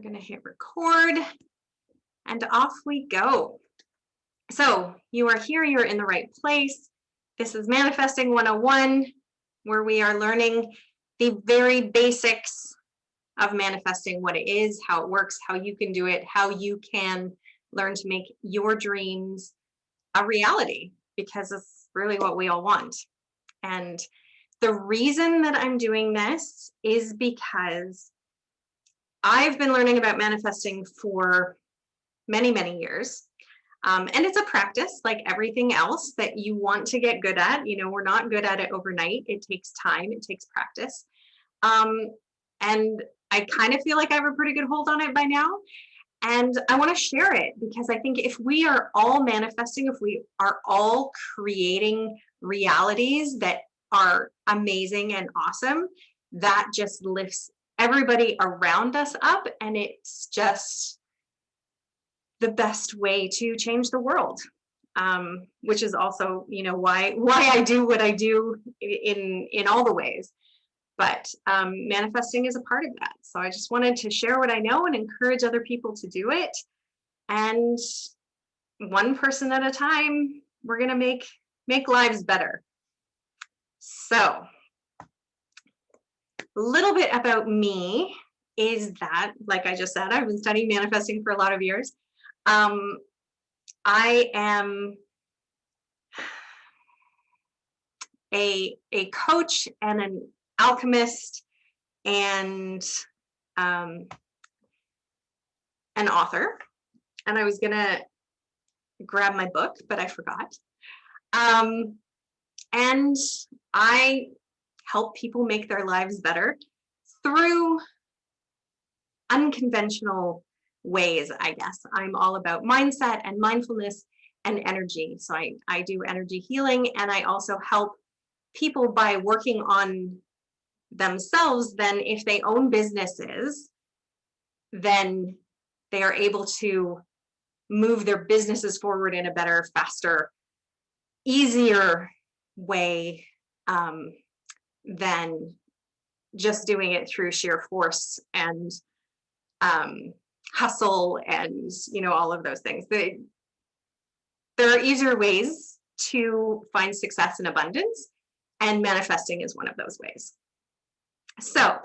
going to hit record and off we go. So you are here, you're in the right place. This is Manifesting 101, where we are learning the very basics of manifesting, what it is, how it works, how you can do it, how you can learn to make your dreams a reality, because it's really what we all want. And the reason that I'm doing this is because I've been learning about manifesting for many, many years. And it's a practice like everything else that you want to get good at. You know, we're not good at it overnight. It takes time, it takes practice. And I kind of feel like I have a pretty good hold on it by now. And I want to share it because I think if we are all manifesting, if we are all creating realities that are amazing and awesome, that just lifts everybody around us up. And it's just the best way to change the world, which is also, you know, why I do what I do in all the ways. But manifesting is a part of that. So I just wanted to share what I know and encourage other people to do it. And one person at a time, we're gonna make lives better. So a little bit about me is that, like I just said, I've been studying manifesting for a lot of years. I am a coach and an alchemist and an author. And I was gonna grab my book, but I forgot. And I help people make their lives better through unconventional ways, I guess. I'm all about mindset and mindfulness and energy. So I do energy healing, and I also help people by working on themselves. Then if they own businesses, then they are able to move their businesses forward in a better, faster, easier way than just doing it through sheer force and hustle and, you know, all of those things. There are easier ways to find success and abundance, and manifesting is one of those ways. So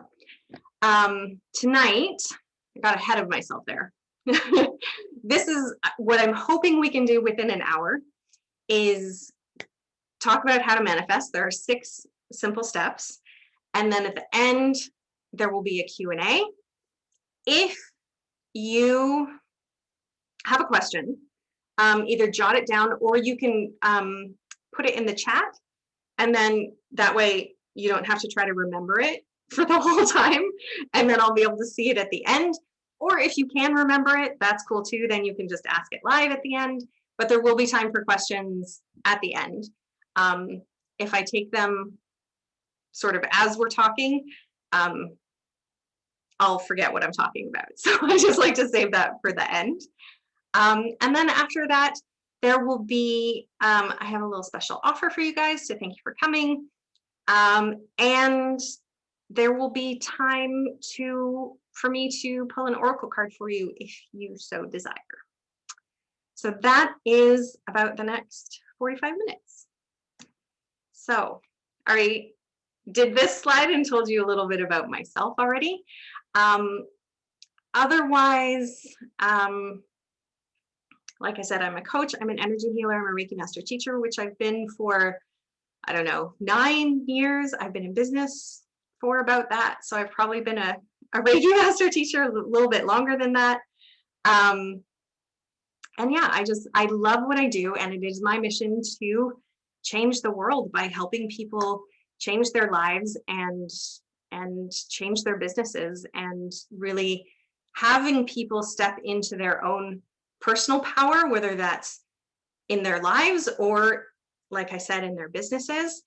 tonight, I got ahead of myself there. This is what I'm hoping we can do within an hour, is talk about how to manifest. There are 6 simple steps. And then at the end, there will be a Q&A. If you have a question, either jot it down or you can put it in the chat. And then that way you don't have to try to remember it for the whole time. And then I'll be able to see it at the end. Or if you can remember it, that's cool too. Then you can just ask it live at the end. But there will be time for questions at the end. If I take them sort of as we're talking, I'll forget what I'm talking about. So I just like to save that for the end. And then after that, there will be, I have a little special offer for you guys to thank you for coming. And there will be time for me to pull an oracle card for you if you so desire. So that is about the next 45 minutes. So I did this slide and told you a little bit about myself already. Otherwise, like I said, I'm a coach, I'm an energy healer, I'm a Reiki master teacher, which I've been for, I don't know, 9 years. I've been in business for about that. So I've probably been a Reiki master teacher a little bit longer than that. And yeah, I love what I do. And it is my mission to change the world by helping people change their lives and change their businesses, and really having people step into their own personal power, whether that's in their lives or, like I said, in their businesses.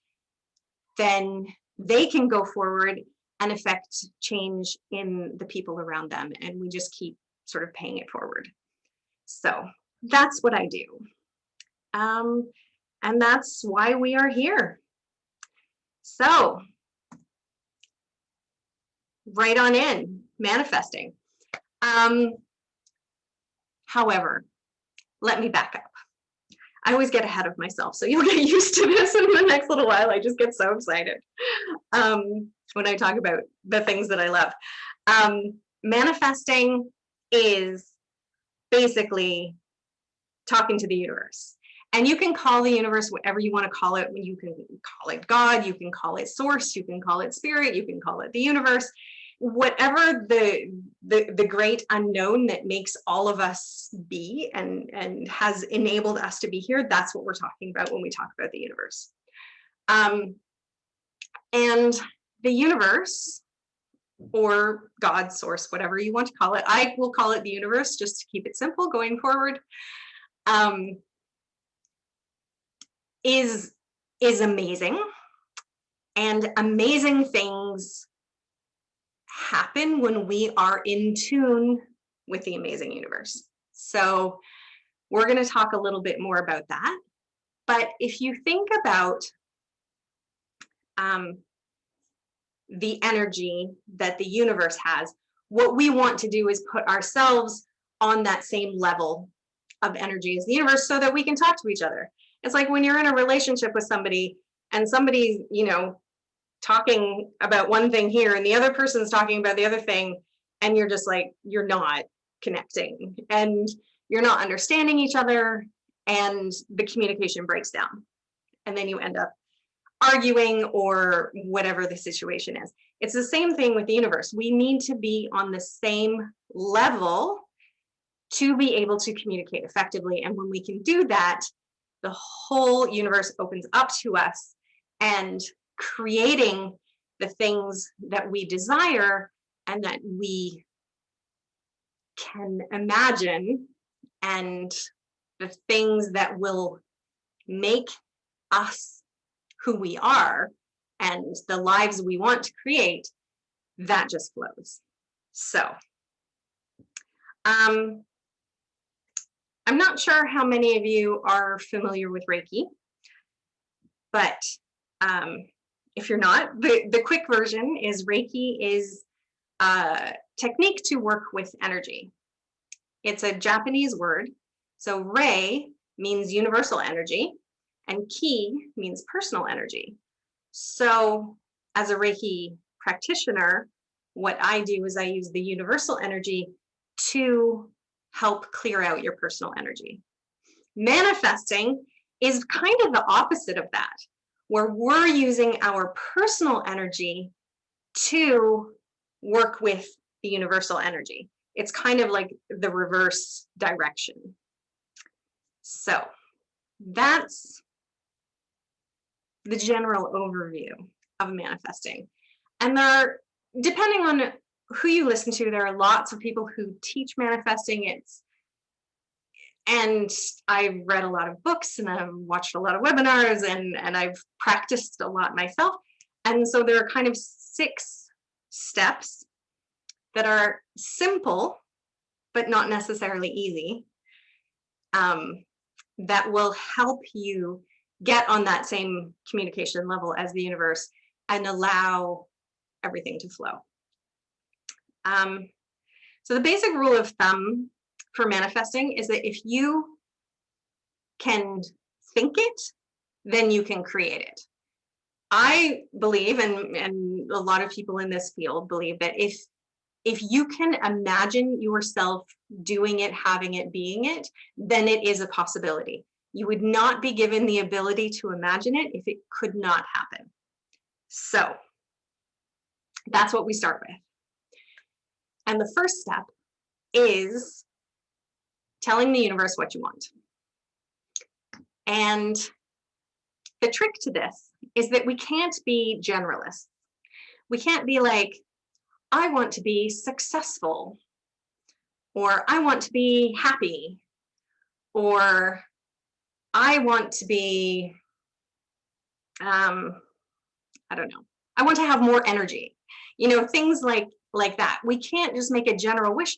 Then they can go forward and affect change in the people around them, and we just keep sort of paying it forward. So that's what I do, and that's why we are here. So right on in, manifesting. However, let me back up. I always get ahead of myself, so you'll get used to this in the next little while. I just get so excited when I talk about the things that I love. Manifesting is basically talking to the universe. And you can call the universe whatever you want to call it. You can call it God, you can call it source, you can call it spirit, you can call it the universe. Whatever the great unknown that makes all of us be and has enabled us to be here, that's what we're talking about when we talk about the universe. And the universe, or God, source, whatever you want to call it, I will call it the universe just to keep it simple going forward, is amazing. And amazing things happen when we are in tune with the amazing universe. So we're going to talk a little bit more about that. But if you think about the energy that the universe has, what we want to do is put ourselves on that same level of energy as the universe so that we can talk to each other. It's like when you're in a relationship with somebody and somebody's, you know, talking about one thing here and the other person's talking about the other thing, and you're just like, you're not connecting and you're not understanding each other, and the communication breaks down, and then you end up arguing or whatever the situation is. It's the same thing with the universe. We need to be on the same level to be able to communicate effectively. And when we can do that, the whole universe opens up to us, and creating the things that we desire and that we can imagine, and the things that will make us who we are and the lives we want to create, that just flows. So I'm not sure how many of you are familiar with Reiki, but if you're not, the quick version is Reiki is a technique to work with energy. It's a Japanese word. So Rei means universal energy, and Ki means personal energy. So as a Reiki practitioner, what I do is I use the universal energy to help clear out your personal energy. Manifesting is kind of the opposite of that, where we're using our personal energy to work with the universal energy. It's kind of like the reverse direction. So that's the general overview of manifesting. And there, depending on who you listen to, there are lots of people who teach manifesting. And I've read a lot of books and I've watched a lot of webinars and I've practiced a lot myself. And so there are kind of 6 steps that are simple, but not necessarily easy, that will help you get on that same communication level as the universe and allow everything to flow. So the basic rule of thumb for manifesting is that if you can think it, then you can create it. I believe, and a lot of people in this field believe, that if you can imagine yourself doing it, having it, being it, then it is a possibility. You would not be given the ability to imagine it if it could not happen. So that's what we start with. And the first step is telling the universe what you want. And the trick to this is that we can't be generalists. We can't be like, I want to be successful, or I want to be happy, or I want to be, I don't know, I want to have more energy. You know, things like that. We can't just make a general wish,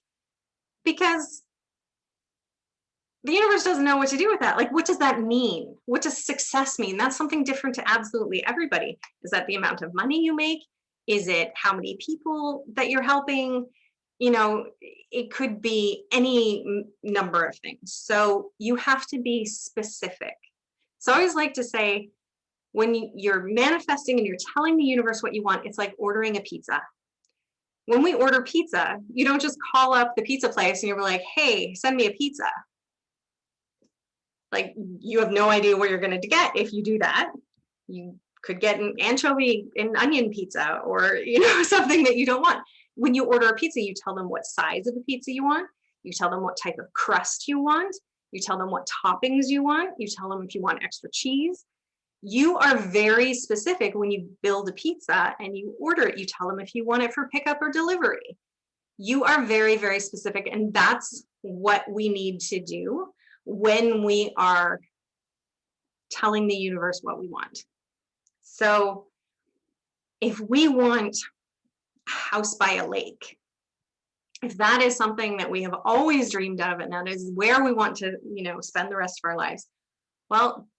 because the universe doesn't know what to do with that. Like, what does that mean? What does success mean? That's something different to absolutely everybody. Is that the amount of money you make? Is it how many people that you're helping? you know, it could be any number of things. So you have to be specific. So I always like to say, when you're manifesting and you're telling the universe what you want, it's like ordering a pizza. When we order pizza, you don't just call up the pizza place and you're like, hey, send me a pizza. Like, you have no idea what you're going to get if you do that. You could get an anchovy and onion pizza, or, you know, something that you don't want. When you order a pizza, you tell them what size of the pizza you want. You tell them what type of crust you want. You tell them what toppings you want. You tell them if you want extra cheese. You are very specific when you build a pizza and you order it. You tell them if you want it for pickup or delivery. You are very, very specific. And that's what we need to do when we are telling the universe what we want. So if we want a house by a lake, if that is something that we have always dreamed of, and that is where we want to, you know, spend the rest of our lives, well,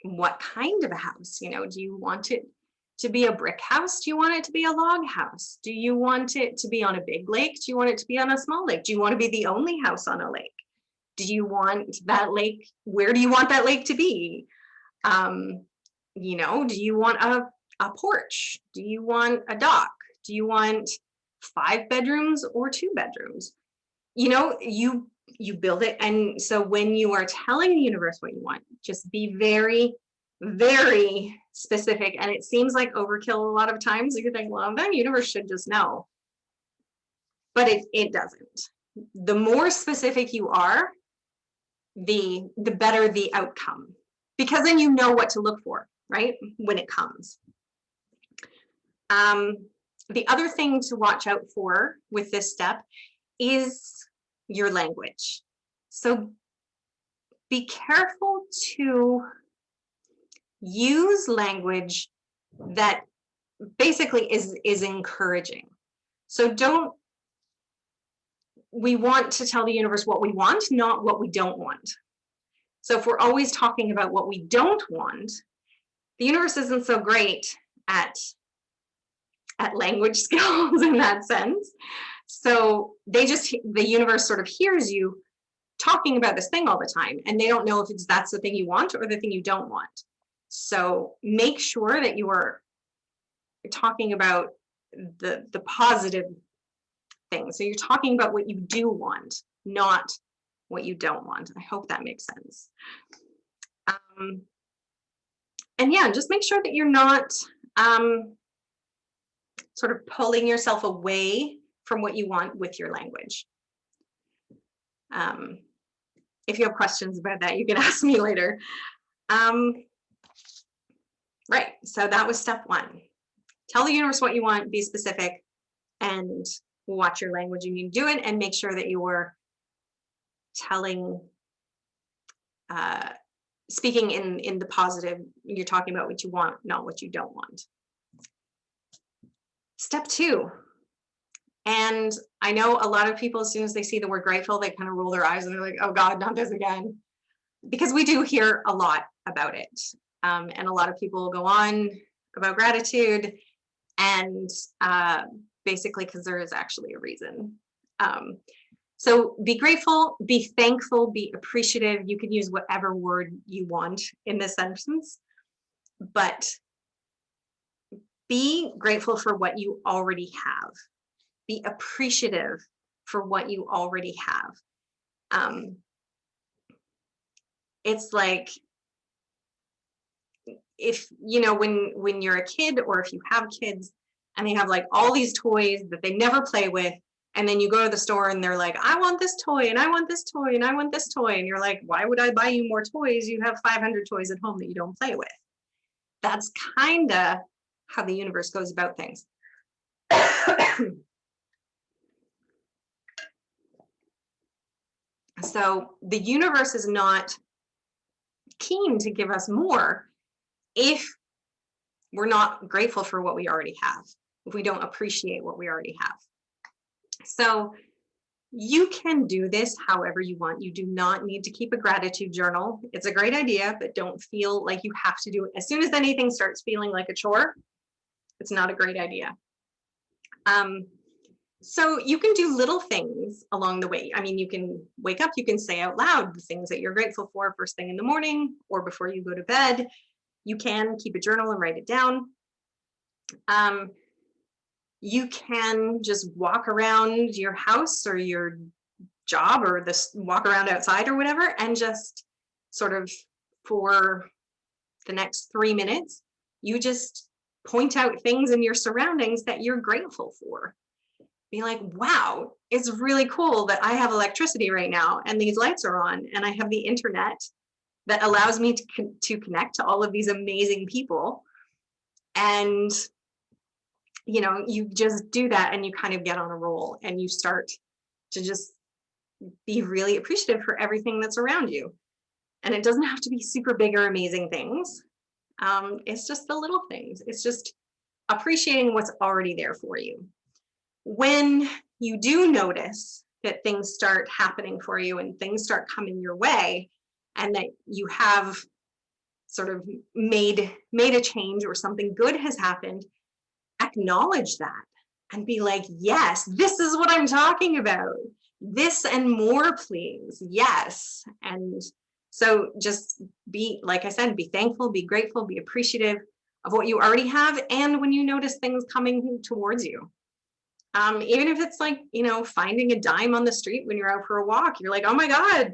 what kind of a house? You know, do you want it to be a brick house? Do you want it to be a log house? Do you want it to be on a big lake? Do you want it to be on a small lake? Do you want to be the only house on a lake? Do you want that lake? Where do you want that lake to be? You know, do you want a porch? Do you want a dock? Do you want 5 bedrooms or 2 bedrooms? You know, you build it. And so when you are telling the universe what you want, just be very, very specific. And it seems like overkill a lot of times. You could think, well, the universe should just know. But it doesn't. The more specific you are, the better the outcome. Because then you know what to look for, right? When it comes. The other thing to watch out for with this step is your language. So be careful to use language that basically is encouraging. So we want to tell the universe what we want, not what we don't want. So if we're always talking about what we don't want, the universe isn't so great at language skills in that sense. So the universe sort of hears you talking about this thing all the time, and they don't know if that's the thing you want or the thing you don't want. So make sure that you are talking about the positive things. So you're talking about what you do want, not what you don't want. I hope that makes sense. And yeah, just make sure that you're not sort of pulling yourself away from what you want with your language. If you have questions about that, you can ask me later. Right, so that was step 1. Tell the universe what you want, be specific, and watch your language when you do it, and make sure that you are speaking in the positive. You're talking about what you want, not what you don't want. Step 2. And I know a lot of people, as soon as they see the word grateful, they kind of roll their eyes and they're like, oh God, not this again. Because we do hear a lot about it. And a lot of people go on about gratitude, and basically because there is actually a reason. So be grateful, be thankful, be appreciative. You can use whatever word you want in this sentence, but be grateful for what you already have. Be appreciative for what you already have. It's like, if, you know, when you're a kid, or if you have kids and they have like all these toys that they never play with, and then you go to the store and they're like, I want this toy, and I want this toy, and I want this toy. And you're like, why would I buy you more toys? You have 500 toys at home that you don't play with. That's kind of how the universe goes about things. So the universe is not keen to give us more if we're not grateful for what we already have, if we don't appreciate what we already have. So you can do this however you want. You do not need to keep a gratitude journal. It's a great idea, but don't feel like you have to do it. As soon as anything starts feeling like a chore, it's not a great idea. So you can do little things along the way. I mean, you can wake up, you can say out loud the things that you're grateful for first thing in the morning or before you go to bed. You can keep a journal and write it down. You can just walk around your house or your job or this walk around outside or whatever, and just sort of for the next 3 minutes, you just point out things in your surroundings that you're grateful for. Be like, wow, it's really cool that I have electricity right now and these lights are on and I have the internet that allows me to connect to all of these amazing people. And you just do that and you kind of get on a roll and you start to just be really appreciative for everything that's around you. And it doesn't have to be super big or amazing things. It's just the little things. It's just appreciating what's already there for you. When you do notice that things start happening for you and things start coming your way, and that you have sort of made a change or something good has happened, acknowledge that and be like, yes, this is what I'm talking about. This and more, please. Yes. And so just be, like I said, be thankful, be grateful, be appreciative of what you already have. And when you notice things coming towards you, even if it's like, finding a dime on the street when you're out for a walk, you're like, oh my God,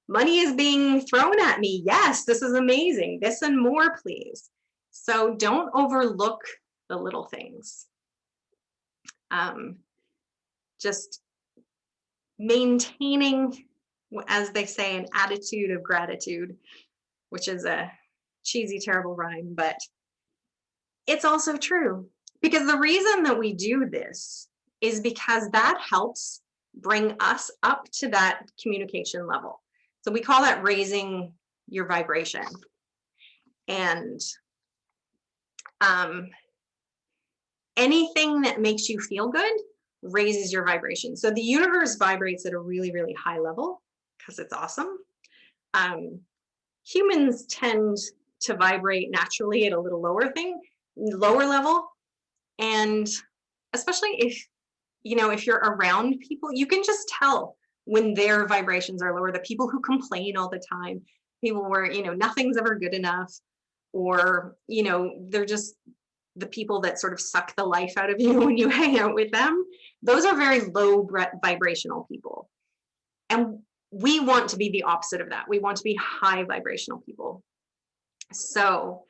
money is being thrown at me. Yes, this is amazing. This and more, please. So don't overlook the little things. Just maintaining, as they say, an attitude of gratitude, which is a cheesy, terrible rhyme, but it's also true. Because the reason that we do this is because that helps bring us up to that communication level. So we call that raising your vibration. And anything that makes you feel good raises your vibration. So the universe vibrates at a really, really high level because it's awesome. Humans tend to vibrate naturally at a little lower level. And especially if you're around people, you can just tell when their vibrations are lower. The people who complain all the time, people where, nothing's ever good enough, or, they're just the people that sort of suck the life out of you when you hang out with them. Those are very low vibrational people. And we want to be the opposite of that. We want to be high vibrational people. So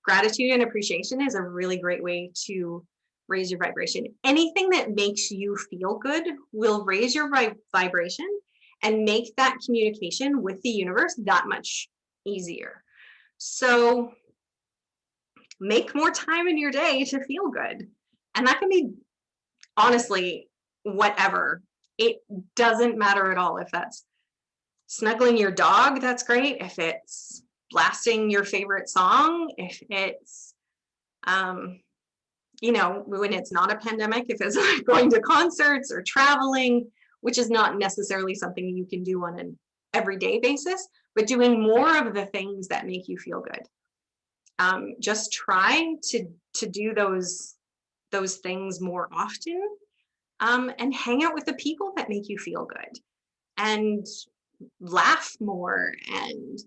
gratitude and appreciation is a really great way to raise your vibration. Anything that makes you feel good will raise your vibration and make that communication with the universe that much easier. So make more time in your day to feel good. And that can be, honestly, whatever. It doesn't matter at all. If that's snuggling your dog, that's great. If it's blasting your favorite song, if it's when it's not a pandemic, if it's going to concerts or traveling, which is not necessarily something you can do on an everyday basis, but doing more of the things that make you feel good. Just try to do those things more often, and hang out with the people that make you feel good, and laugh more, and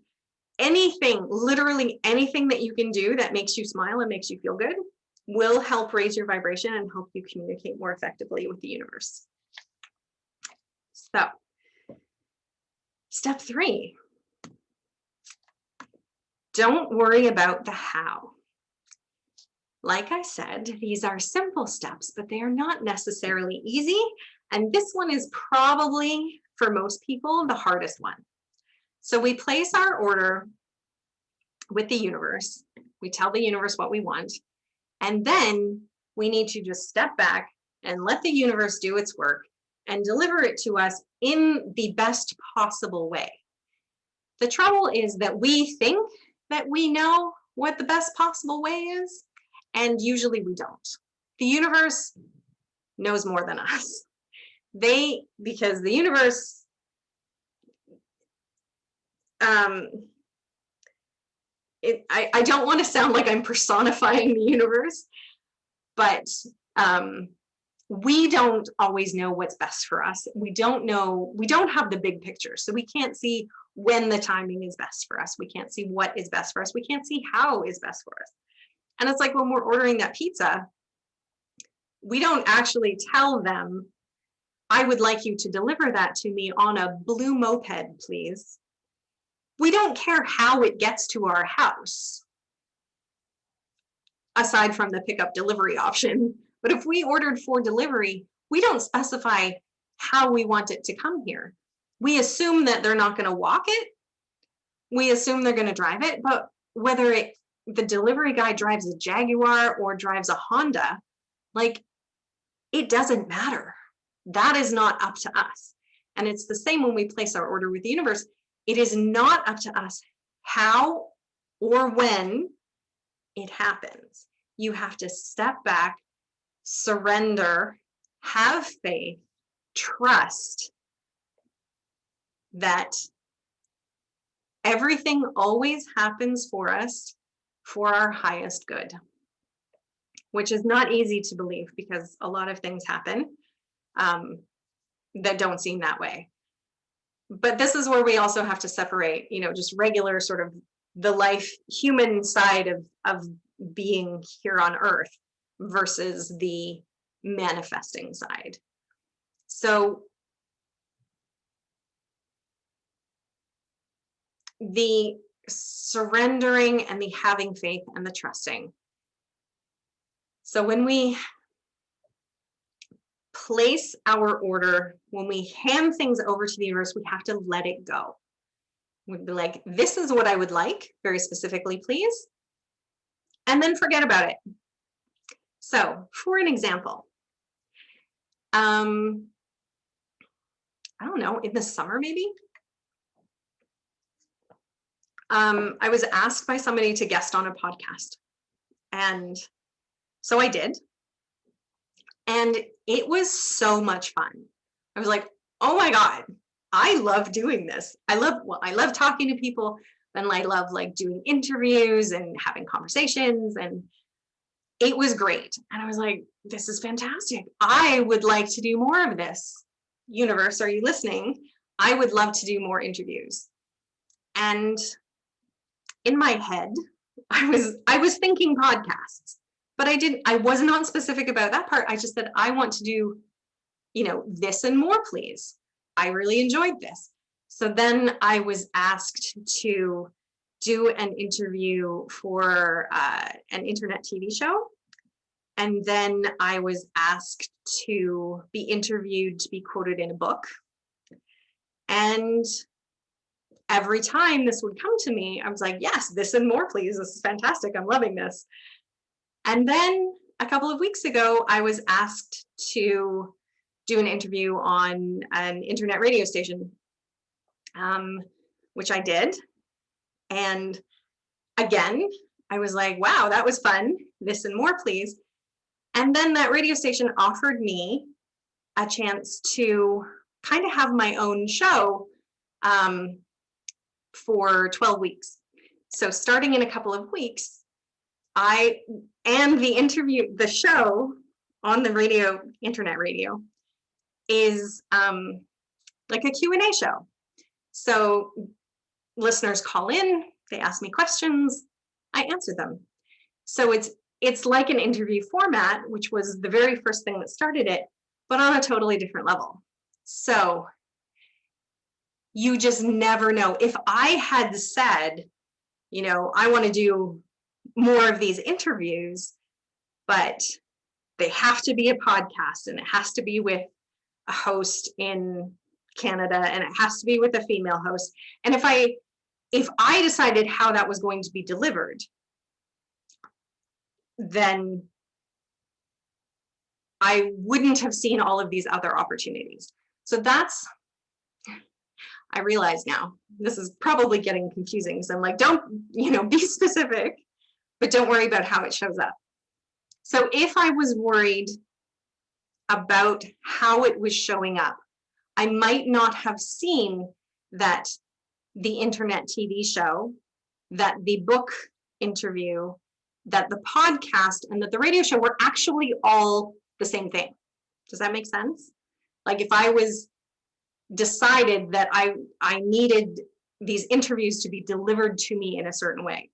literally anything that you can do that makes you smile and makes you feel good will help raise your vibration and help you communicate more effectively with the universe. So, step 3, don't worry about the how. Like I said, these are simple steps, but they are not necessarily easy. And this one is probably, for most people, the hardest one. So we place our order with the universe. We tell the universe what we want. And then we need to just step back and let the universe do its work and deliver it to us in the best possible way. The trouble is that we think that we know what the best possible way is, and usually we don't. The universe knows more than us. Because the universe, I don't want to sound like I'm personifying the universe, but we don't always know what's best for us. We don't have the big picture. So we can't see when the timing is best for us. We can't see what is best for us. We can't see how is best for us. And it's like when we're ordering that pizza, we don't actually tell them, I would like you to deliver that to me on a blue moped, please. We don't care how it gets to our house, aside from the pickup delivery option. But if we ordered for delivery, we don't specify how we want it to come here. We assume that they're not going to walk it. We assume they're going to drive it. But whether the delivery guy drives a Jaguar or drives a Honda, like, it doesn't matter. That is not up to us. And it's the same when we place our order with the universe. It is not up to us how or when it happens. You have to step back, surrender, have faith, trust that everything always happens for us for our highest good, which is not easy to believe because a lot of things happen that don't seem that way. But this is where we also have to separate, just regular sort of the life, human side of being here on earth versus the manifesting side. So the surrendering and the having faith and the trusting. So when we place our order, when we hand things over to the universe, we have to let it go. We'd be like, this is what I would like, very specifically, please. And then forget about it. So for an example, I don't know, in the summer maybe, I was asked by somebody to guest on a podcast. And so I did. And it was so much fun. I was like, oh my God, I love doing this. I love talking to people, and I love like doing interviews and having conversations, and it was great. And I was like, this is fantastic. I would like to do more of this. Universe, are you listening? I would love to do more interviews. And in my head, I was thinking podcasts, but I was not specific about that part. I just said, I want to do, this and more, please. I really enjoyed this. So then I was asked to do an interview for an internet TV show. And then I was asked to be interviewed to be quoted in a book. And every time this would come to me, I was like, yes, this and more, please. This is fantastic. I'm loving this. And then a couple of weeks ago, I was asked to do an interview on an internet radio station, which I did. And again, I was like, wow, that was fun. This and more, please. And then that radio station offered me a chance to kind of have my own show for 12 weeks. So starting in a couple of weeks, the show on the radio, internet radio, is like a Q&A show. So listeners call in, they ask me questions, I answer them. So it's like an interview format, which was the very first thing that started it, but on a totally different level. So you just never know. If I had said, I want to do more of these interviews, but they have to be a podcast and it has to be with a host in Canada and it has to be with a female host. And if I decided how that was going to be delivered, then I wouldn't have seen all of these other opportunities. So I realize now, this is probably getting confusing. So I'm like, don't, be specific, but don't worry about how it shows up. So if I was worried about how it was showing up, I might not have seen that the internet TV show, that the book interview, that the podcast, and that the radio show were actually all the same thing. Does that make sense? Like if I was decided that I needed these interviews to be delivered to me in a certain way,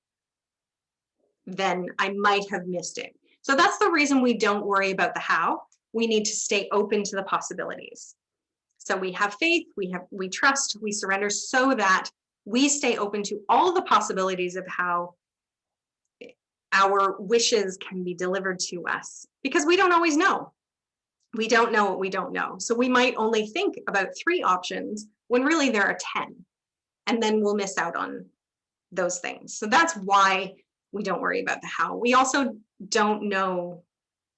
then I might have missed it. So that's the reason we don't worry about the how. We need to stay open to the possibilities. So we have faith, we trust, we surrender, so that we stay open to all the possibilities of how our wishes can be delivered to us, because we don't always know. We don't know what we don't know. So we might only think about 3 options when really there are 10, and then we'll miss out on those things. So that's why we don't worry about the how. We also don't know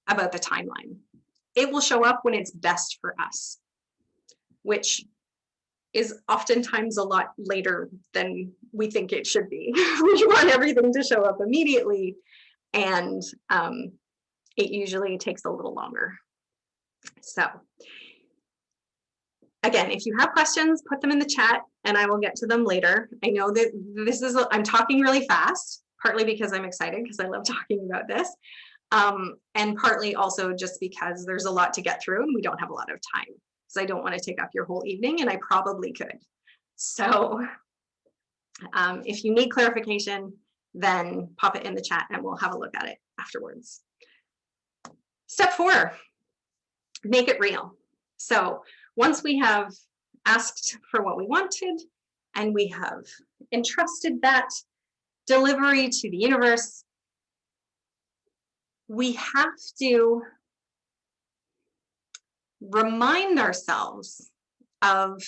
about the timeline. It will show up when it's best for us, which is oftentimes a lot later than we think it should be. We want everything to show up immediately, and it usually takes a little longer. So again, if you have questions, put them in the chat and I will get to them later. I know that I'm talking really fast, partly because I'm excited because I love talking about this, and partly also just because there's a lot to get through and we don't have a lot of time. So I don't want to take up your whole evening, and I probably could. So if you need clarification, then pop it in the chat and we'll have a look at it afterwards. Step 4, make it real. So once we have asked for what we wanted and we have entrusted that delivery to the universe, we have to remind ourselves of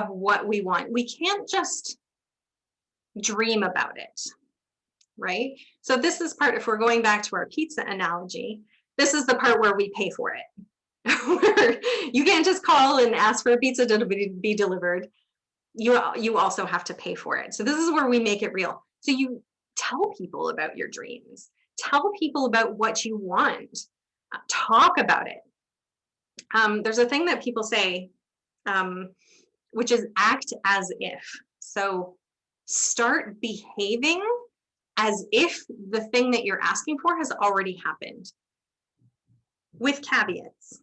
what we want. We can't just dream about it, right? So this is part, if we're going back to our pizza analogy, this is the part where we pay for it. You can't just call and ask for a pizza to be delivered. You also have to pay for it. So this is where we make it real. So you tell people about your dreams. Tell people about what you want. Talk about it. There's a thing that people say, which is act as if. So start behaving as if the thing that you're asking for has already happened, with caveats.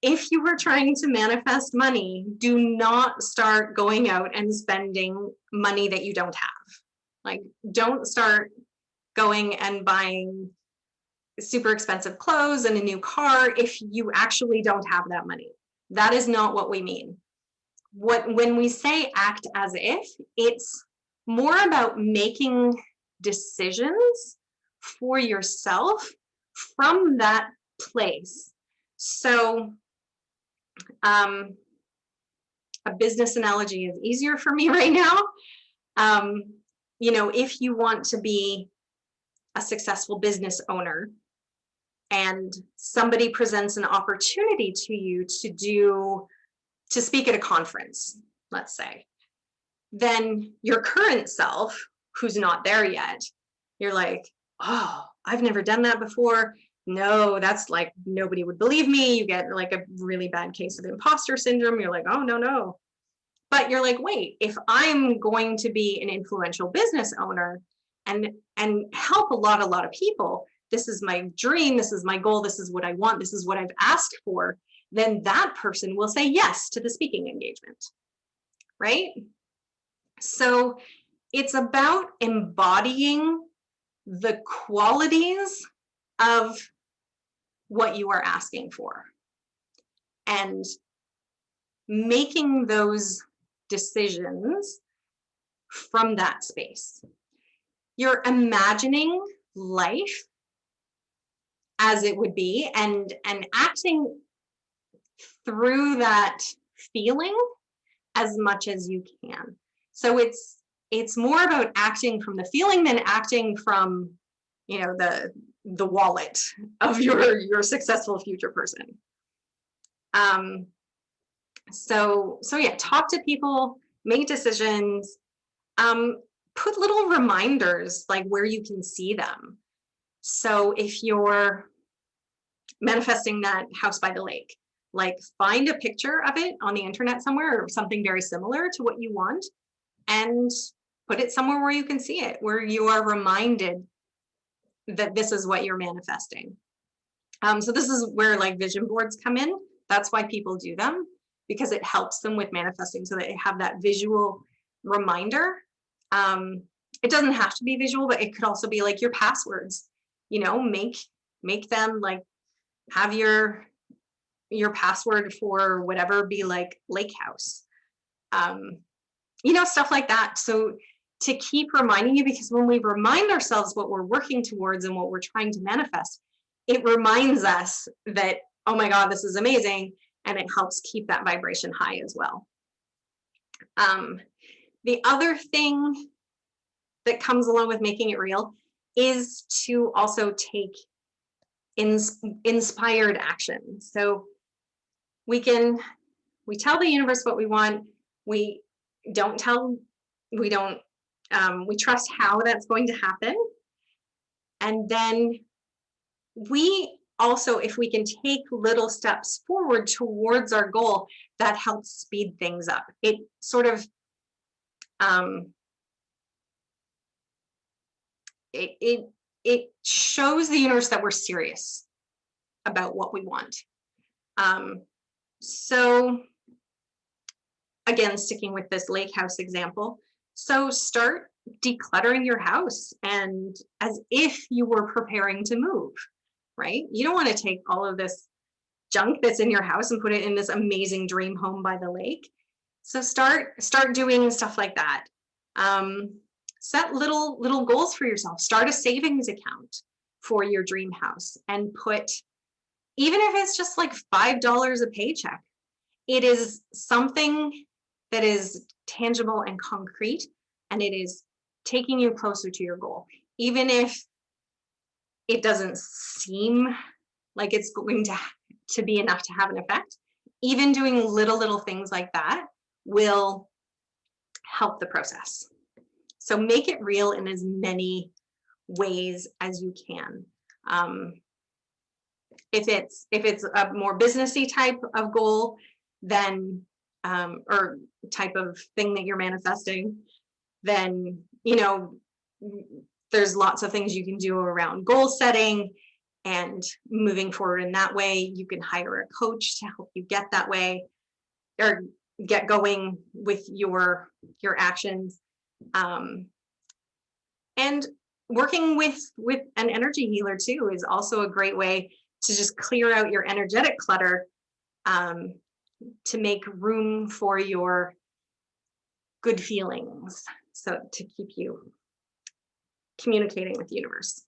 If you are trying to manifest money, do not start going out and spending money that you don't have. Like, don't start going and buying super expensive clothes and a new car if you actually don't have that money. That is not what we mean. When we say act as if, it's more about making decisions for yourself from that place. So a business analogy is easier for me right now. You know, if you want to be a successful business owner and somebody presents an opportunity to you to speak at a conference, let's say, then your current self, who's not there yet, you're like, oh, I've never done that before. No, that's like, nobody would believe me. You get like a really bad case of imposter syndrome. You're like, oh, no. But you're like, wait, if I'm going to be an influential business owner and help a lot of people, this is my dream, this is my goal, this is what I want, this is what I've asked for, then that person will say yes to the speaking engagement, right? So it's about embodying the qualities of what you are asking for and making those decisions from that space. You're imagining life as it would be and acting through that feeling as much as you can. So it's more about acting from the feeling than acting from, you know, the wallet of your successful future person. So yeah, talk to people, make decisions, put little reminders like where you can see them. So if you're manifesting that house by the lake, like find a picture of it on the internet somewhere or something very similar to what you want and put it somewhere where you can see it, where you are reminded that this is what you're manifesting. So this is where like vision boards come in. That's why people do them, because it helps them with manifesting so that they have that visual reminder. It doesn't have to be visual, but it could also be like your passwords, you know, make them like, have your password for whatever be like lake house, you know, stuff like that. So to keep reminding you, because when we remind ourselves what we're working towards and what we're trying to manifest, it reminds us that, oh my God, this is amazing. And it helps keep that vibration high as well. The other thing that comes along with making it real is to also take inspired action. So we tell the universe what we want. We trust how that's going to happen. And then we also, if we can take little steps forward towards our goal, that helps speed things up. It sort of, it shows the universe that we're serious about what we want. So again, sticking with this lake house example, so start decluttering your house, and as if you were preparing to move, right? You don't want to take all of this junk that's in your house and put it in this amazing dream home by the lake. So start doing stuff like that. Set little goals for yourself. Start a savings account for your dream house and put, even if it's just like $5 a paycheck, it is something that is tangible and concrete, and it is taking you closer to your goal. Even if it doesn't seem like it's going to be enough to have an effect, even doing little things like that will help the process. So make it real in as many ways as you can. If it's a more businessy type of goal, then or type of thing that you're manifesting, then, you know, there's lots of things you can do around goal setting and moving forward in that way. You can hire a coach to help you get that way, or get going with your actions. And working with an energy healer too is also a great way to just clear out your energetic clutter, to make room for your good feelings, so to keep you communicating with the universe.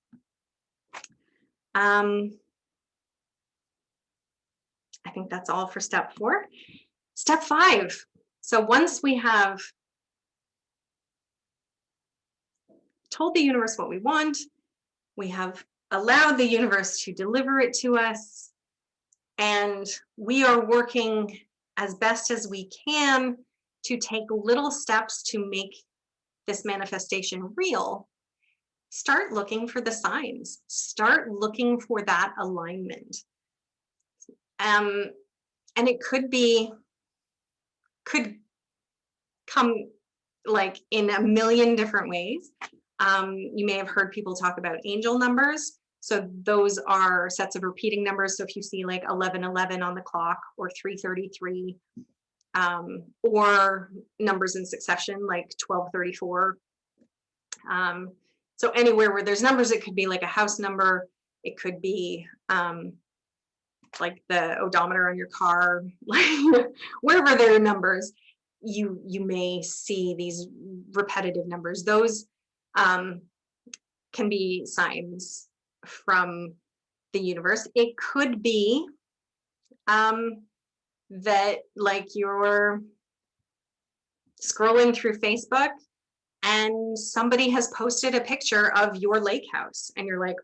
I think that's all for step 4. Step 5. So once we have told the universe what we want, we have allowed the universe to deliver it to us, and we are working as best as we can to take little steps to make this manifestation real. Start looking for the signs. Start looking for that alignment. And it could come like in a million different ways. You may have heard people talk about angel numbers. So those are sets of repeating numbers. So if you see like 1111 on the clock, or 333, or numbers in succession like 1234. So anywhere where there's numbers, it could be like a house number. It could be like the odometer on your car, wherever there are numbers, you may see these repetitive numbers. Those can be signs from the universe. It could be that like you're scrolling through Facebook and somebody has posted a picture of your lake house, and you're like,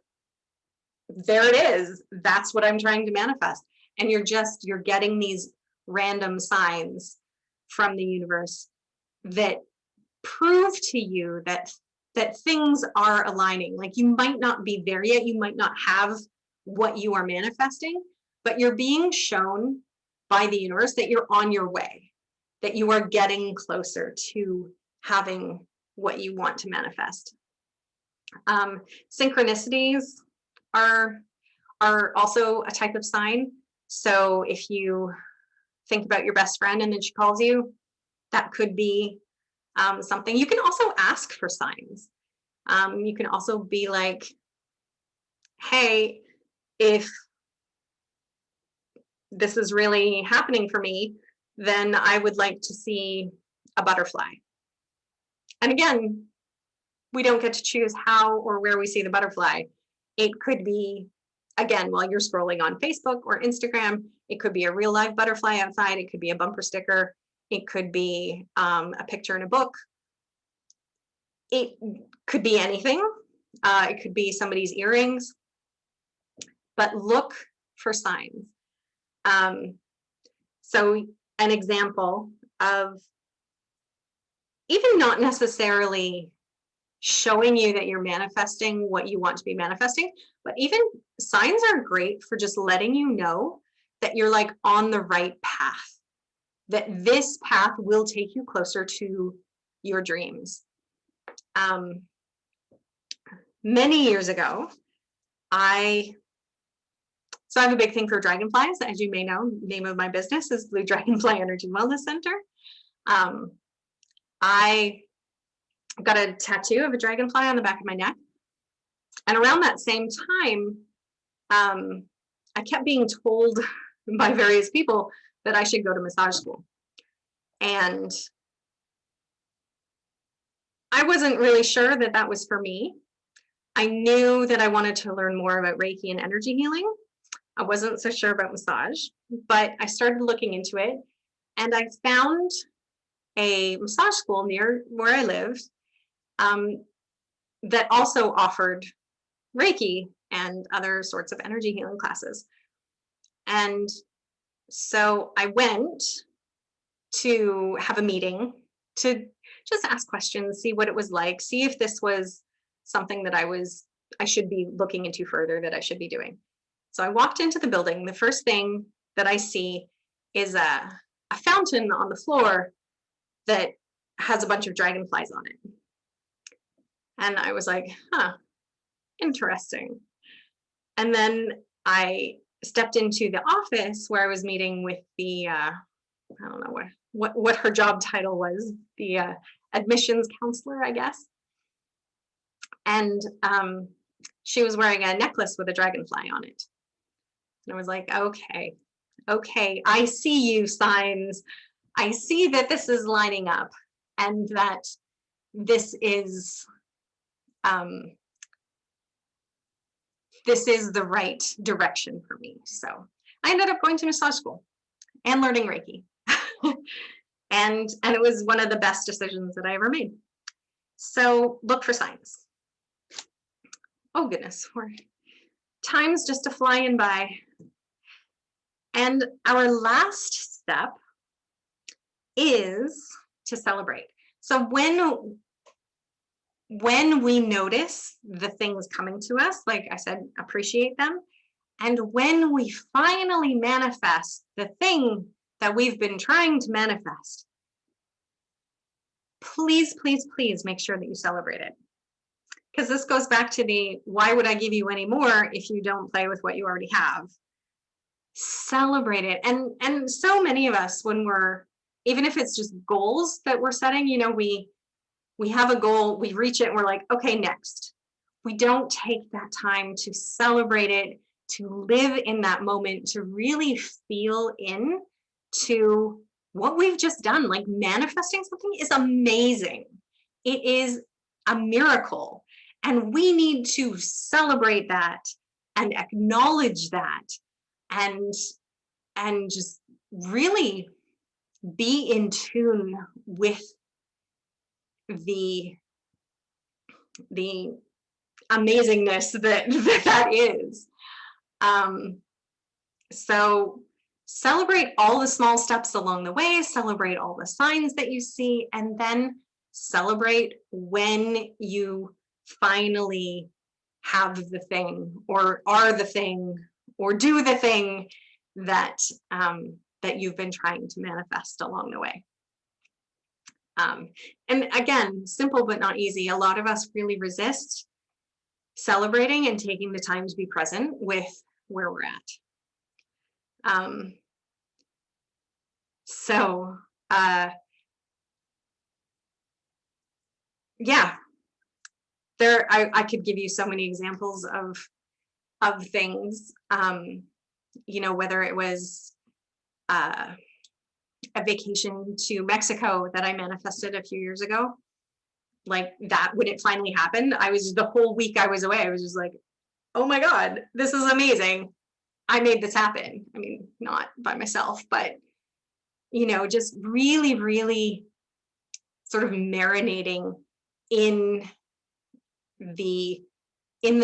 there it is. That's what I'm trying to manifest. And you're getting these random signs from the universe that prove to you that things are aligning. Like, you might not be there yet. You might not have what you are manifesting, but you're being shown by the universe that you're on your way, that you are getting closer to having what you want to manifest. Synchronicities are are also a type of sign. So if you think about your best friend and then she calls you, that could be something. You can also ask for signs. You can also be like, hey, if this is really happening for me, then I would like to see a butterfly. And again, we don't get to choose how or where we see the butterfly. It could be, again, while you're scrolling on Facebook or Instagram, it could be a real live butterfly outside. It could be a bumper sticker. It could be a picture in a book. It could be anything. It could be somebody's earrings, but look for signs. So an example of even not necessarily showing you that you're manifesting what you want to be manifesting, but even signs are great for just letting you know that you're like on the right path, that this path will take you closer to your dreams. Many years ago, I have a big thing for dragonflies. As you may know, the name of my business is Blue Dragonfly Energy Wellness Center. I got a tattoo of a dragonfly on the back of my neck. And around that same time, I kept being told by various people that I should go to massage school. And I wasn't really sure that that was for me. I knew that I wanted to learn more about Reiki and energy healing. I wasn't so sure about massage, but I started looking into it, and I found a massage school near where I lived that also offered Reiki and other sorts of energy healing classes. And so I went to have a meeting to just ask questions, see what it was like, see if this was something that I should be looking into further, that I should be doing. So I walked into the building. The first thing that I see is a fountain on the floor that has a bunch of dragonflies on it. And I was like, huh, interesting. And then I stepped into the office where I was meeting with the, I don't know what her job title was, the admissions counselor, I guess. And she was wearing a necklace with a dragonfly on it. And I was like, okay, I see you, signs. I see that this is lining up and that this is the right direction for me. So I ended up going to massage school and learning Reiki. and it was one of the best decisions that I ever made. So look for signs. Oh goodness, time's just a flying by. And our last step is to celebrate. So when we notice the things coming to us, like I said, appreciate them. And when we finally manifest the thing that we've been trying to manifest, please, please, please make sure that you celebrate it. Because this goes back to the, why would I give you any more if you don't play with what you already have? Celebrate it. And so many of us, when we're, even if it's just goals that we're setting, you know, we have a goal, we reach it, and we're like, okay, next. We don't take that time to celebrate it, to live in that moment, to really feel in to what we've just done. Like manifesting something is amazing. It is a miracle. And we need to celebrate that and acknowledge that and just really be in tune with the amazingness that is. So celebrate all the small steps along the way, celebrate all the signs that you see, and then celebrate when you finally have the thing or are the thing or do the thing that that you've been trying to manifest along the way. And again, simple but not easy. A lot of us really resist celebrating and taking the time to be present with where we're at. So yeah, I could give you so many examples of things, you know, whether it was a vacation to Mexico that I manifested a few years ago, like that, when it finally happened, I was, the whole week I was away, I was just like, oh my God, this is amazing. I made this happen. I mean, not by myself, but, you know, just really, really sort of marinating in the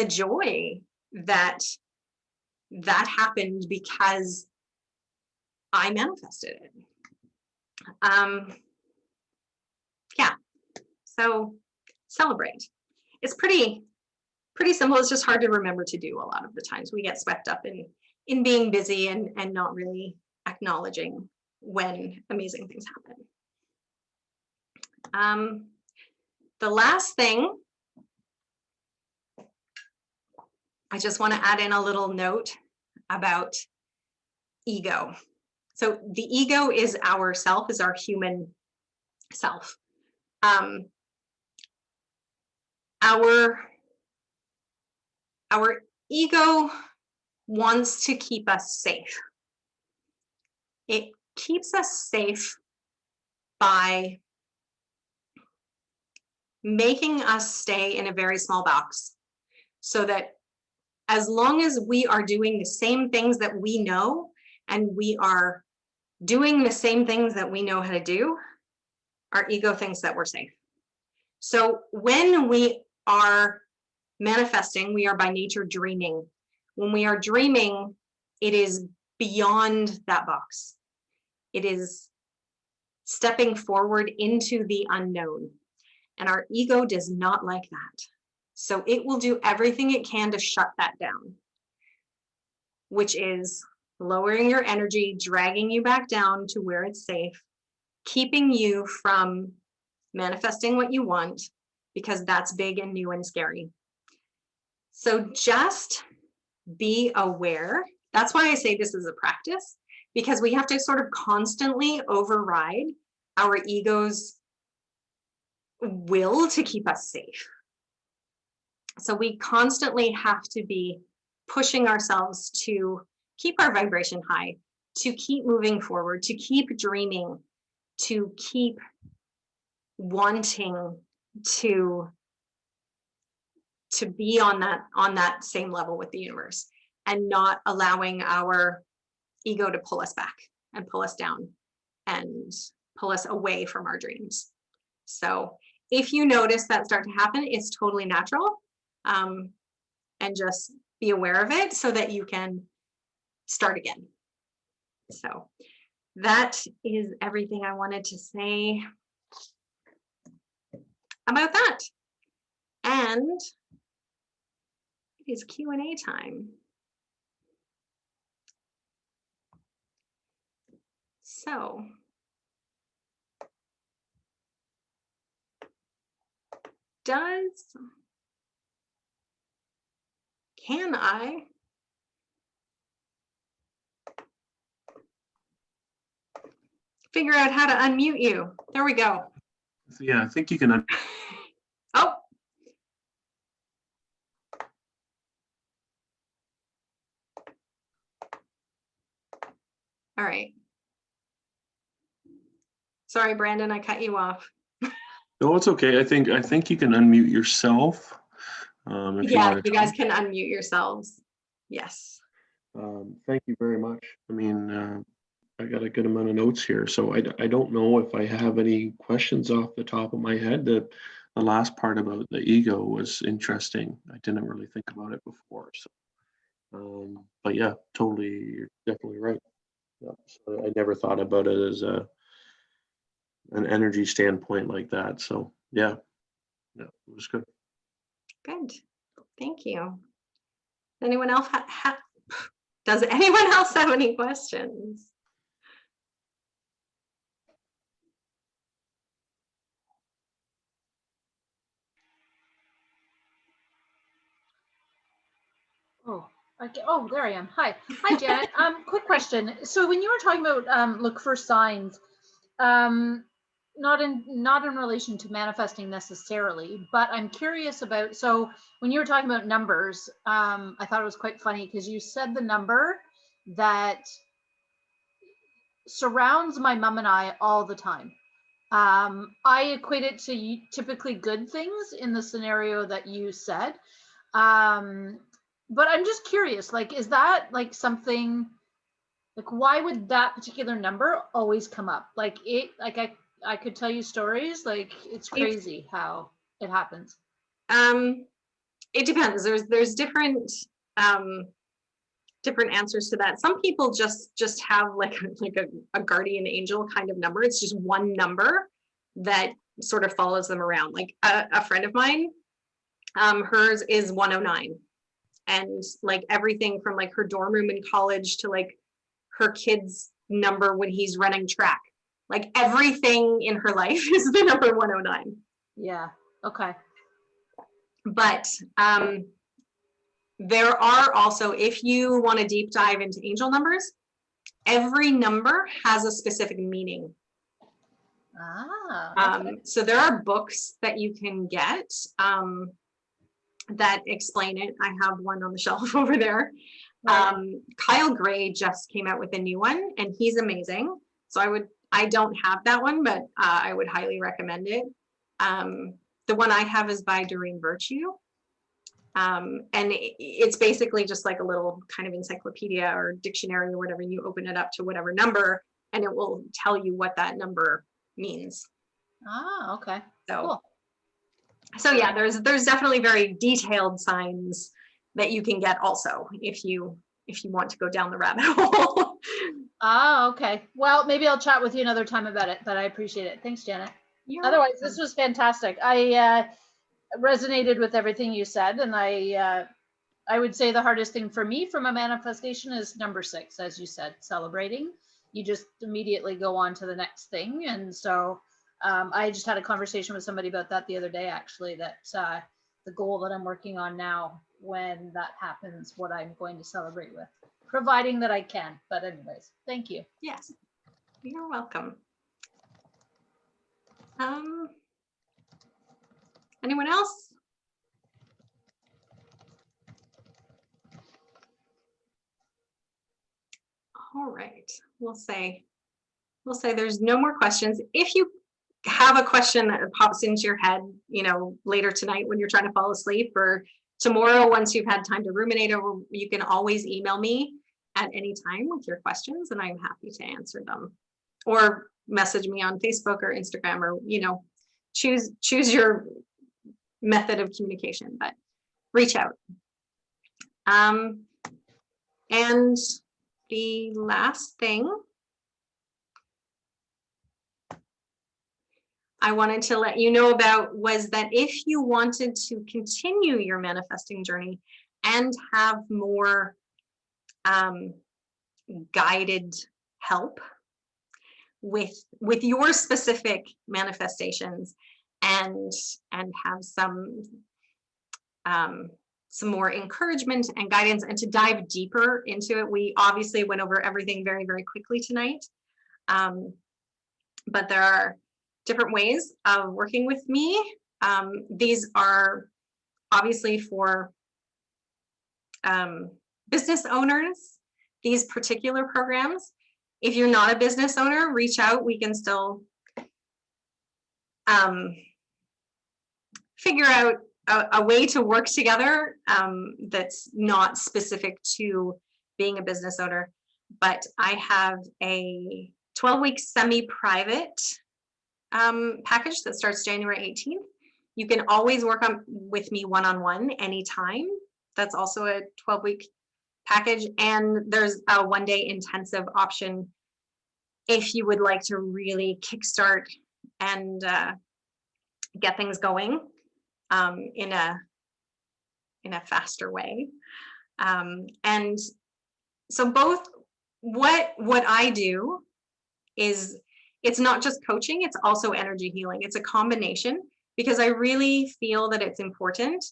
joy that happened because I manifested it. Yeah, so celebrate. It's pretty simple. It's just hard to remember to do a lot of the times. We get swept up in being busy and not really acknowledging when amazing things happen. The last thing, I just want to add in a little note about ego. So the ego is our self, is our human self. Our ego wants to keep us safe. It keeps us safe by making us stay in a very small box, so that as long as we are doing the same things that we know, and we are doing the same things that we know how to do, our ego thinks that we're safe. So when we are manifesting, we are by nature dreaming. When we are dreaming, it is beyond that box. It is stepping forward into the unknown. And our ego does not like that. So it will do everything it can to shut that down, which is lowering your energy, dragging you back down to where it's safe, keeping you from manifesting what you want, because that's big and new and scary. So just be aware. That's why I say this is a practice, because we have to sort of constantly override our ego's will to keep us safe. So we constantly have to be pushing ourselves to keep our vibration high, to keep moving forward, to keep dreaming, to keep wanting to be on that same level with the universe, and not allowing our ego to pull us back and pull us down and pull us away from our dreams. So if you notice that start to happen, it's totally natural, and just be aware of it so that you can start again. So that is everything I wanted to say about that. And it is Q&A time. So can I figure out how to unmute you? There we go. Yeah, I think you can. Oh. All right. Sorry, Brandon, I cut you off. No, it's okay. I think you can unmute yourself. If you guys can unmute yourselves. Yes. Thank you very much. I mean, I got a good amount of notes here, so I don't know if I have any questions off the top of my head. The last part about the ego was interesting. I didn't really think about it before. So, but yeah, totally, you're definitely right. Yeah, so I never thought about it as an energy standpoint like that. So yeah, it was good. Good. Thank you. Anyone else does anyone else have any questions? Oh, Okay. Oh, there I am. Hi, Janet. Quick question. So when you were talking about look for signs, not in relation to manifesting necessarily, but I'm curious about. So when you were talking about numbers, I thought it was quite funny because you said the number that surrounds my mom and I all the time. I equate it to typically good things in the scenario that you said. But I'm just curious, like, is that like something, like, why would that particular number always come up? Like I could tell you stories, like it's crazy how it happens. It depends. There's different different answers to that. Some people just have like a guardian angel kind of number. It's just one number that sort of follows them around. Like a friend of mine, hers is 109, and like everything from like her dorm room in college to like her kid's number when he's running track, like everything in her life is the number 109. Yeah. Okay. But there are also, if you want to deep dive into angel numbers, every number has a specific meaning. Okay. So there are books that you can get that explain it. I have one on the shelf over there. Right. Kyle Gray just came out with a new one, and he's amazing. So I don't have that one, but I would highly recommend it. The one I have is by Doreen Virtue. And it's basically just like a little kind of encyclopedia or dictionary or whatever. You open it up to whatever number and it will tell you what that number means. Okay. So, cool. So yeah, there's definitely very detailed signs that you can get also if you want to go down the rabbit hole. Okay. Well, maybe I'll chat with you another time about it, but I appreciate it. Thanks, Janet. Otherwise, this was fantastic. I resonated with everything you said, and I would say the hardest thing for me from a manifestation is number 6, as you said, celebrating. You just immediately go on to the next thing, and so I just had a conversation with somebody about that the other day, actually, that the goal that I'm working on now, when that happens, what I'm going to celebrate with, providing that I can. But anyways, thank you. Yes, you're welcome. Anyone else? All right, we'll say there's no more questions. If you have a question that pops into your head, later tonight when you're trying to fall asleep, or tomorrow once you've had time to ruminate over, you can always email me at any time with your questions, and I'm happy to answer them. Or message me on Facebook or Instagram, or choose your method of communication, but reach out. And the last thing I wanted to let you know about was that if you wanted to continue your manifesting journey and have more guided help with your specific manifestations, and have some more encouragement and guidance, and to dive deeper into it. We obviously went over everything very, very quickly tonight, but there are different ways of working with me. These are obviously for business owners, these particular programs. If you're not a business owner, reach out. We can still figure out a way to work together that's not specific to being a business owner. But I have a 12-week semi-private package that starts January 18th. You can always work with me one-on-one anytime. That's also a 12-week package. And there's a 1-day intensive option if you would like to really kickstart and get things going in a faster way. And so both what I do is, it's not just coaching, it's also energy healing. It's a combination, because I really feel that it's important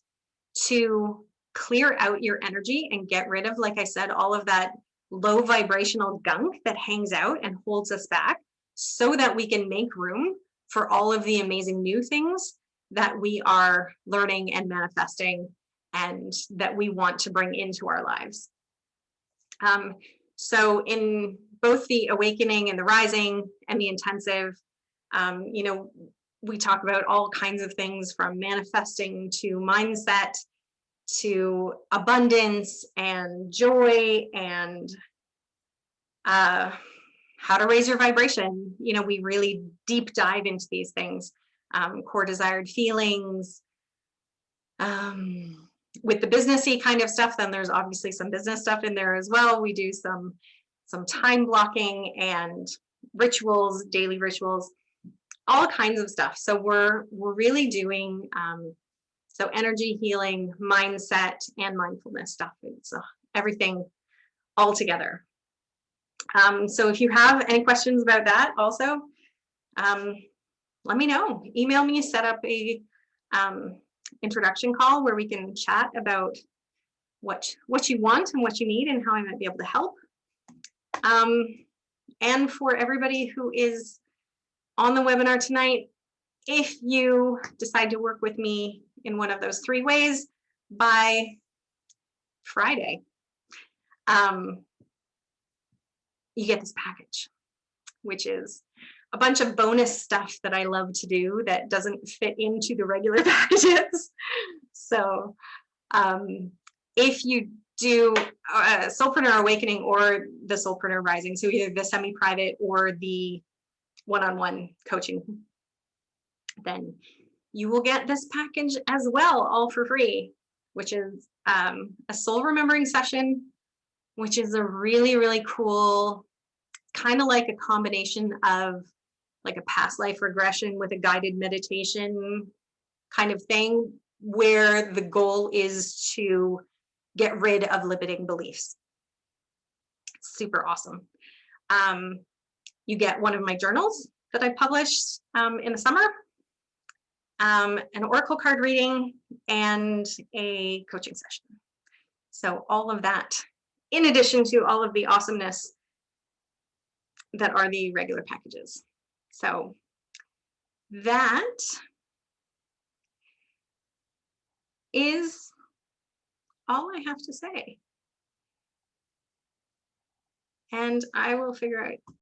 to clear out your energy and get rid of, like I said, all of that low vibrational gunk that hangs out and holds us back, so that we can make room for all of the amazing new things that we are learning and manifesting and that we want to bring into our lives. So in both the awakening and the rising and the intensive, you know, we talk about all kinds of things from manifesting to mindset to abundance and joy and how to raise your vibration. You know, we really deep dive into these things, core desired feelings. With the businessy kind of stuff, then there's obviously some business stuff in there as well. We do some time blocking and rituals, daily rituals, all kinds of stuff. So we're really doing so energy healing, mindset, and mindfulness stuff. It's everything all together. So if you have any questions about that also, let me know. Email me, set up a introduction call where we can chat about what you want and what you need and how I might be able to help. And for everybody who is on the webinar tonight, if you decide to work with me in one of those 3 ways by Friday, you get this package, which is a bunch of bonus stuff that I love to do that doesn't fit into the regular packages. So if you do Soulpreneur Awakening or the Soulpreneur Rising, so either the semi-private or the one-on-one coaching, then you will get this package as well, all for free, which is a soul remembering session, which is a really, really cool, kind of like a combination of like a past life regression with a guided meditation kind of thing, where the goal is to get rid of limiting beliefs. Super awesome. You get one of my journals that I published in the summer, an oracle card reading, and a coaching session. So all of that, in addition to all of the awesomeness that are the regular packages. So that is all I have to say. And I will figure out